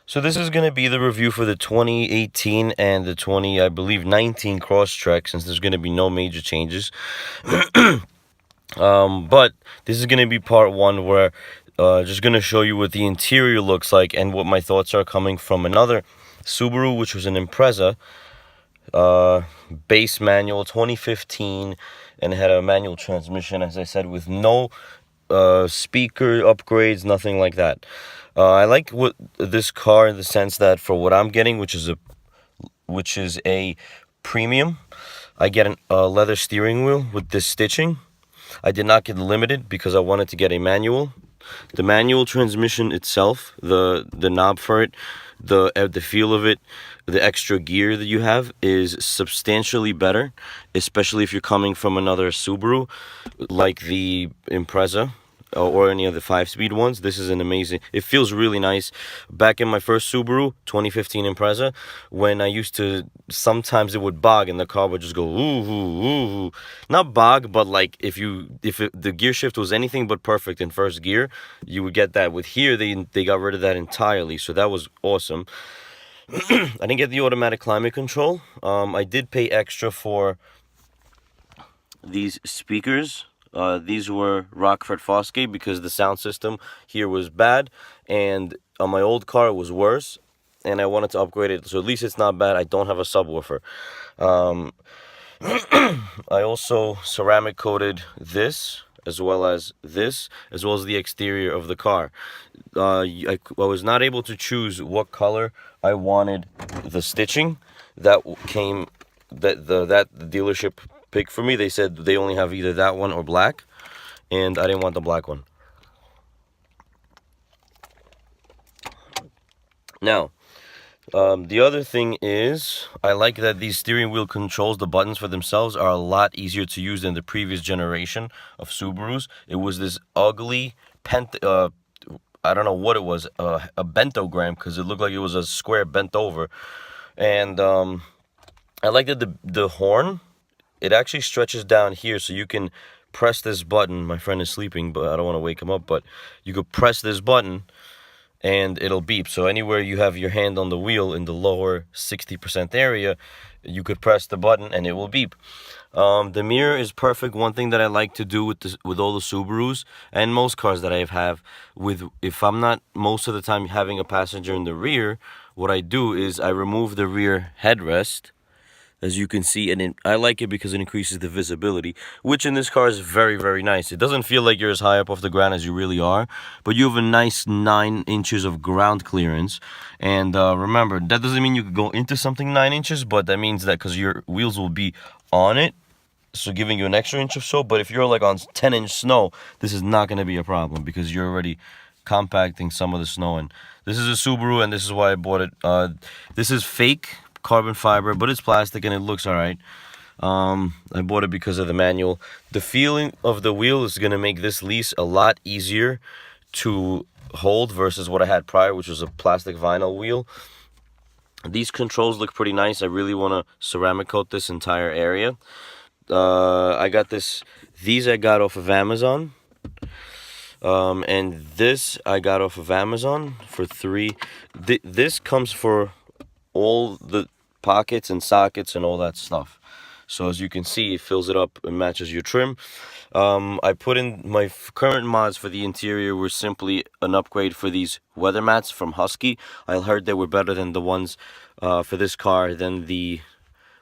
So this is going to be the review for the 2018 and the 20, I believe, 19 Crosstrek, since there's going to be no major changes. But this is going to be part one, where just going to show you what the interior looks like and what my thoughts are coming from another Subaru, which was an Impreza base manual 2015, and it had a manual transmission, as I said, with no speaker upgrades, nothing like that. I like what this car in the sense that for what I'm getting, which is a premium, I get a leather steering wheel with this stitching. I did not get limited because I wanted to get a manual. The manual transmission itself, the knob for it, the feel of it, the extra gear that you have is substantially better, especially if you're coming from another Subaru like the Impreza or any of the 5-speed ones. This is an amazing, it feels really nice. Back in my first Subaru 2015 Impreza, when I used to, sometimes it would bog and the car would just go ooh ooh ooh. Not bog, but like if the gear shift was anything but perfect in first gear, you would get that. With here, they got rid of that entirely, so that was awesome. I didn't get the automatic climate control. I did pay extra for these speakers. These were Rockford fosgate because the sound system here was bad, and on my old car it was worse, and I wanted to upgrade it, so at least it's not bad. I don't have a subwoofer. I also ceramic coated this, as well as this, as well as the exterior of the car. I was not able to choose what color I wanted the stitching. That came, that the dealership picked for me. They said they only have either that one or black, and I didn't want the black one. Now, the other thing is, I like that these steering wheel controls, the buttons for themselves, are a lot easier to use than the previous generation of Subarus. It was this ugly I don't know what it was, a bentogram, because it looked like it was a square bent over. And I like that the horn, it actually stretches down here, so you can press this button. My friend is sleeping, but I don't want to wake him up, but you could press this button and it'll beep. So anywhere you have your hand on the wheel in the lower 60% area, you could press the button and it will beep. The mirror is perfect. One thing that I like to do with all the Subarus and most cars that I have, if I'm not most of the time having a passenger in the rear, what I do is I remove the rear headrest, as you can see, and I like it because it increases the visibility, which in this car is very, very nice. It doesn't feel like you're as high up off the ground as you really are, but you have a nice 9 inches of ground clearance. And remember, that doesn't mean you could go into something 9 inches, but that means that because your wheels will be on it, so giving you an extra inch or so. But if you're like on 10-inch snow, this is not going to be a problem because you're already compacting some of the snow. And this is a Subaru, and this is why I bought it. This is fake carbon fiber, but it's plastic and it looks all right. I bought it because of the manual. The feeling of the wheel is going to make this lease a lot easier to hold versus what I had prior, which was a plastic vinyl wheel. These controls look pretty nice. I really want to ceramic coat this entire area. I got these I got off of Amazon. And this I got off of Amazon for $3. This comes for all the pockets and sockets and all that stuff. So as you can see, it fills it up and matches your trim. I put in my current mods for the interior were simply an upgrade for these weather mats from Husky. I heard they were better than the ones for this car than the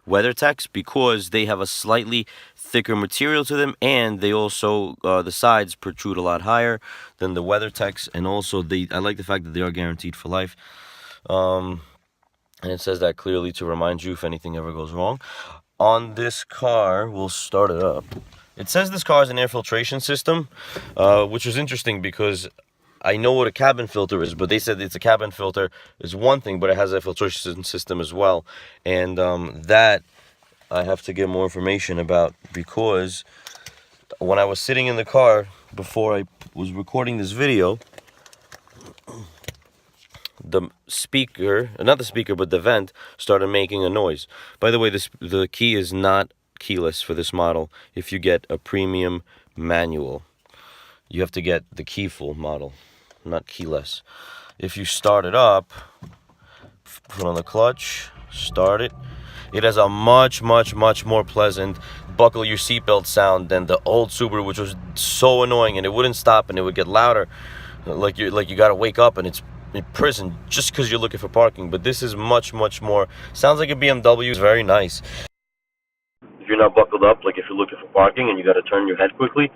WeatherTechs, because they have a slightly thicker material to them, and they also the sides protrude a lot higher than the WeatherTechs, and also I like the fact that they are guaranteed for life. And it says that clearly to remind you if anything ever goes wrong. On this car, we'll start it up. It says this car has an air filtration system, which is interesting because I know what a cabin filter is, but they said it's a cabin filter is one thing, but it has a filtration system as well. And that I have to get more information about, because when I was sitting in the car before I was recording this video, the speaker, not the speaker, but the vent started making a noise. By the way, the key is not keyless for this model. If you get a premium manual, you have to get the keyful model, not keyless. if you start it up, put on the clutch, start it, it has a much more pleasant buckle your seatbelt sound than the old Subaru, which was so annoying, and it wouldn't stop and it would get louder, like you gotta wake up and it's in prison just because you're looking for parking. But this is much more, sounds like a BMW. It's very nice. If you're not buckled up, like if you're looking for parking and you gotta turn your head quickly,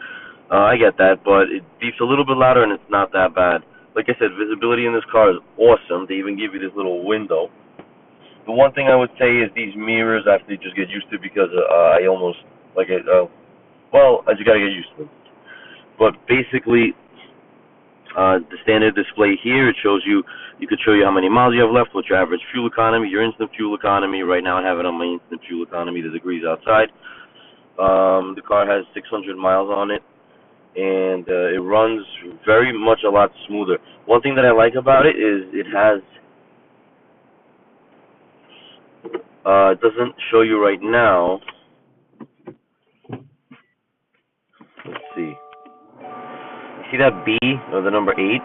I get that, but it beeps a little bit louder and it's not that bad. Like I said, visibility in this car is awesome. They even give you this little window. The one thing I would say is these mirrors I have to just get used to, because I almost like it. Well, I just gotta get used to them. But basically, the standard display here, it shows you. You could show you how many miles you have left, what's your average fuel economy, your instant fuel economy. Right now, I have it on my instant fuel economy, the degrees outside. The car has 600 miles on it, and it runs very much a lot smoother. One thing that I like about it is it has. It doesn't show you right now. Let's see. See that B or the number 8?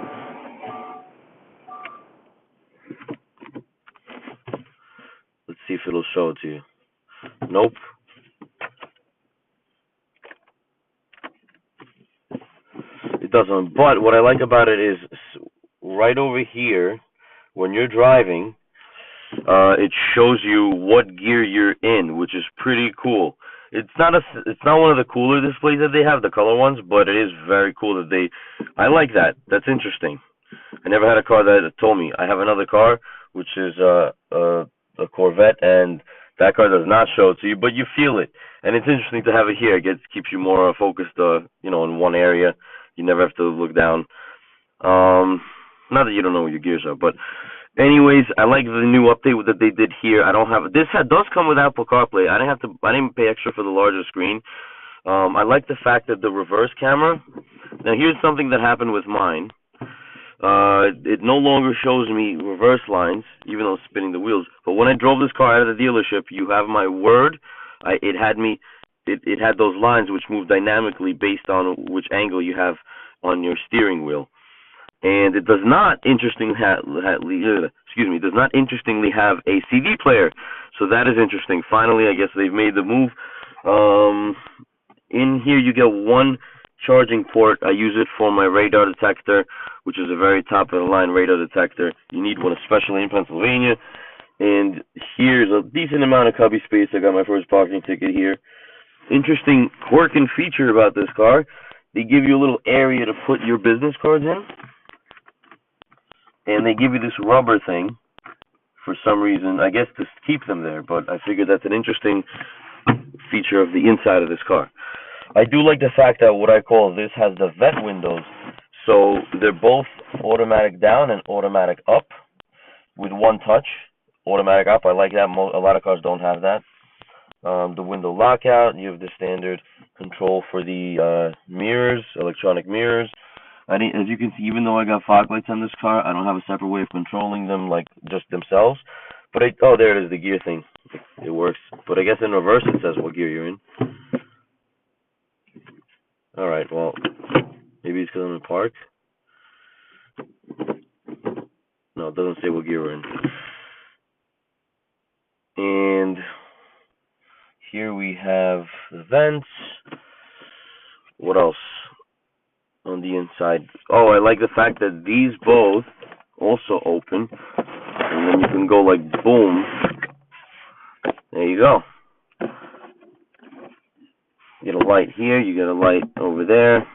Let's see if it'll show it to you. Nope. It doesn't. But what I like about it is right over here, when you're driving, it shows you what gear you're in, which is pretty cool. It's not one of the cooler displays that they have, the color ones, but it is very cool that they. I like that. That's interesting. I never had a car that told me. I have another car, which is a Corvette, and that car does not show it to you, but you feel it. And it's interesting to have it here. It keeps you more focused, in one area. You never have to look down. Not that you don't know where your gears are, but anyways, I like the new update that they did here. I don't have this. Does come with Apple CarPlay. I didn't pay extra for the larger screen. I like the fact that the reverse camera. Now, here's something that happened with mine. It no longer shows me reverse lines, even though it's spinning the wheels. But when I drove this car out of the dealership, you have my word. It had those lines which move dynamically based on which angle you have on your steering wheel. And it does not interestingly have a CD player. So that is interesting. Finally, I guess they've made the move. In here, you get one charging port. I use it for my radar detector, which is a very top of the line radar detector. You need one, especially in Pennsylvania. And here's a decent amount of cubby space. I got my first parking ticket here. Interesting quirk and feature about this car: they give you a little area to put your business cards in, and they give you this rubber thing for some reason, I guess to keep them there. But I figured that's an interesting feature of the inside of this car. I do like the fact that what I call this has the vent windows, so they're both automatic down and automatic up with one touch. Automatic up, I like that. A lot of cars don't have that. The window lockout, you have the standard control for the mirrors, electronic mirrors. As you can see, even though I got fog lights on this car, I don't have a separate way of controlling them, like just themselves. But there it is, the gear thing. It works. But I guess in reverse it says what gear you're in. Alright, well, maybe it's because I'm in park. No, it doesn't say what gear we're in. And here we have the vents. What else on the inside? Oh, I like the fact that these both also open. And then you can go like boom. There you go. You get a light here, you get a light over there.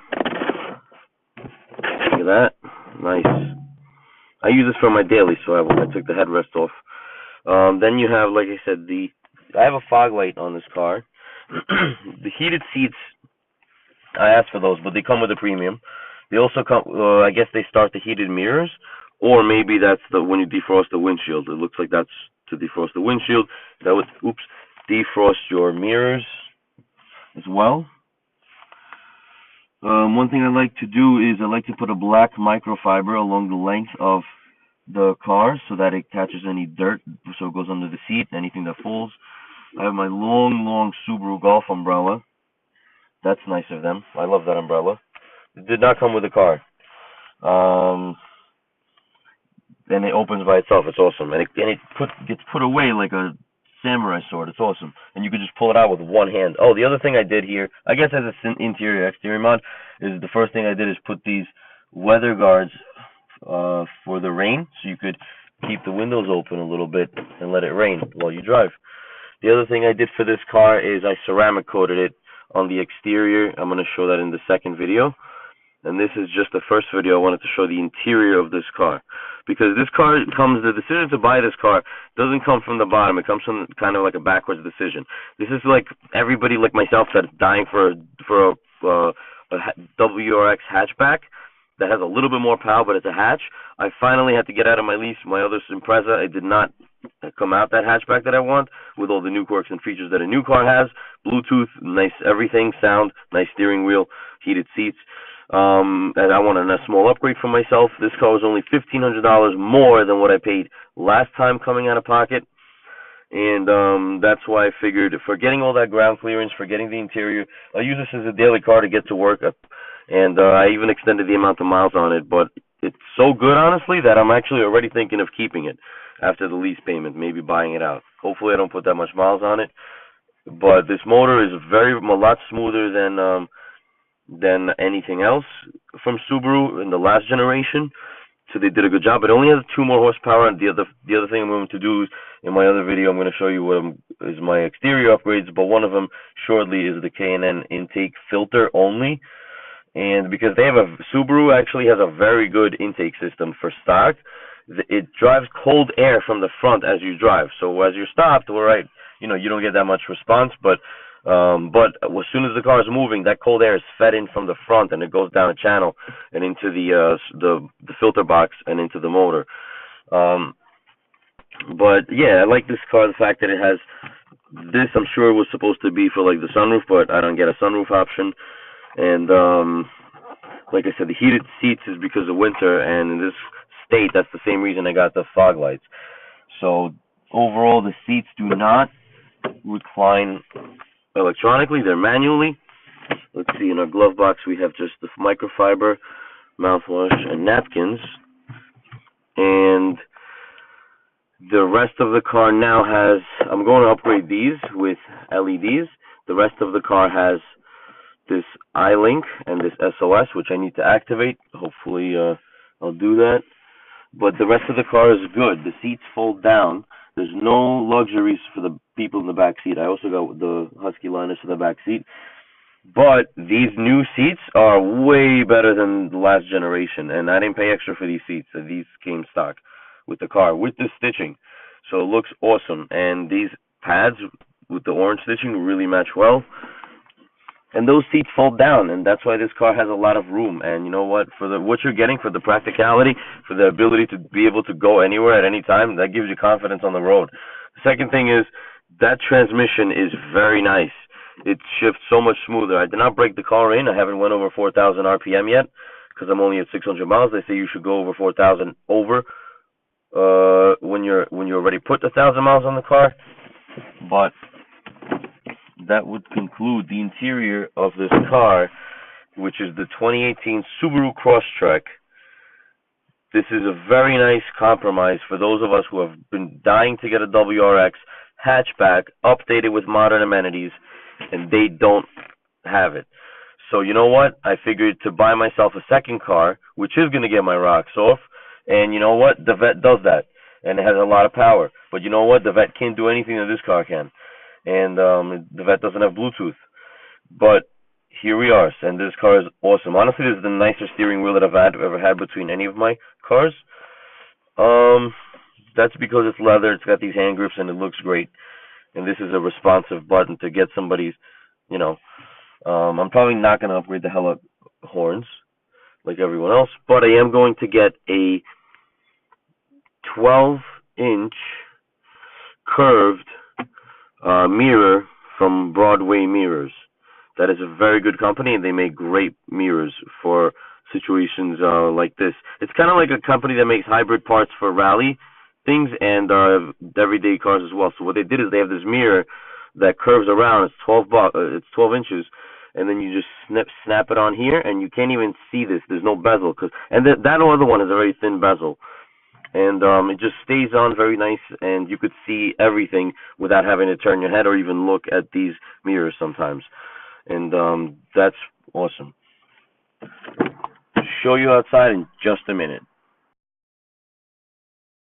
Look at that. Nice. I use this for my daily, so I took the headrest off. Then you have, like I said, I have a fog light on this car. The heated seats, I asked for those, but they come with a premium. They also come, I guess they start the heated mirrors, or maybe that's when you defrost the windshield. It looks like that's to defrost the windshield. That would, defrost your mirrors as well. One thing I like to do is I like to put a black microfiber along the length of the car so that it catches any dirt, so it goes under the seat, anything that falls. I have my long Subaru Golf umbrella. That's nice of them. I love that umbrella. It did not come with the car. then it opens by itself. It's awesome, and it gets put away like a samurai sword. It's awesome, and you can just pull it out with one hand. Oh, the other thing I did here, I guess as an interior exterior mod, is the first thing I did is put these weather guards for the rain, so you could keep the windows open a little bit and let it rain while you drive. The other thing I did for this car is I ceramic coated it on the exterior. I'm going to show that in the second video. And this is just the first video. I wanted to show the interior of this car, because this car the decision to buy this car doesn't come from the bottom. It comes from kind of like a backwards decision. This is like everybody like myself that's dying for a WRX hatchback that has a little bit more power, but it's a hatch. I finally had to get out of my lease. My other Impreza, it did not come out that hatchback that I want, with all the new quirks and features that a new car has. Bluetooth, nice everything, sound, nice steering wheel, heated seats. And I wanted a small upgrade for myself. This car was only $1,500 more than what I paid last time coming out of pocket. And that's why I figured, for getting all that ground clearance, for getting the interior, I'll use this as a daily car to get to work. And I even extended the amount of miles on it. But it's so good, honestly, that I'm actually already thinking of keeping it after the lease payment, maybe buying it out. Hopefully I don't put that much miles on it. But this motor is a lot smoother than anything else from Subaru in the last generation. So they did a good job. It only has 2 more horsepower, and the other thing I'm going to do is, in my other video, I'm going to show you what is my exterior upgrades, but one of them shortly is the K&N intake filter only. And because Subaru actually has a very good intake system for stock, it drives cold air from the front as you drive. So as you're stopped, all right, you don't get that much response, but as soon as the car is moving, that cold air is fed in from the front, and it goes down a channel and into the filter box and into the motor. But yeah, I like this car. The fact that it has this, I'm sure it was supposed to be for like the sunroof, but I don't get a sunroof option. And like I said, the heated seats is because of winter, and in this state, that's the same reason I got the fog lights. So overall, the seats do not recline electronically, they're manually. Let's see, in our glove box we have just the microfiber, mouthwash, and napkins. And the rest of the car now has, I'm going to upgrade these with LEDs. The rest of the car has this iLink and this SOS, which I need to activate. Hopefully I'll do that. But the rest of the car is good. The seats fold down. There's no luxuries for the people in the back seat. I also got the husky liners for the back seat. But these new seats are way better than the last generation, and I didn't pay extra for these seats. These came stock with the car, with the stitching. So it looks awesome. And these pads with the orange stitching really match well. And those seats fold down, and that's why this car has a lot of room. And you know what? For what you're getting, for the practicality, for the ability to be able to go anywhere at any time, that gives you confidence on the road. The second thing is that transmission is very nice. It shifts so much smoother. I did not break the car in. I haven't went over 4,000 RPM yet because I'm only at 600 miles. They say you should go over 4,000 when you already put 1,000 miles on the car. But that would conclude the interior of this car, which is the 2018 Subaru Crosstrek. This is a very nice compromise for those of us who have been dying to get a WRX hatchback updated with modern amenities, and they don't have it. So you know what? I figured to buy myself a second car, which is going to get my rocks off, and you know what? The Vet does that, and it has a lot of power. But you know what? The Vet can't do anything that this car can. And the Vet doesn't have Bluetooth. But here we are, and this car is awesome. Honestly, this is the nicest steering wheel that I've ever had between any of my cars. That's because it's leather, it's got these hand grips, and it looks great. And this is a responsive button to get somebody's, I'm probably not going to upgrade the hell out horns like everyone else, but I am going to get a 12-inch curved mirror from Broadway Mirrors. That is a very good company, and they make great mirrors for situations like this. It's kind of like a company that makes hybrid parts for rally things and everyday cars as well. So what they did is they have this mirror that curves around. It's 12 inches, and then you just snap it on here, and you can't even see this. There's no bezel, and that other one is a very thin bezel. and it just stays on very nice, and you could see everything without having to turn your head or even look at these mirrors sometimes, and that's awesome. Show you outside in just a minute.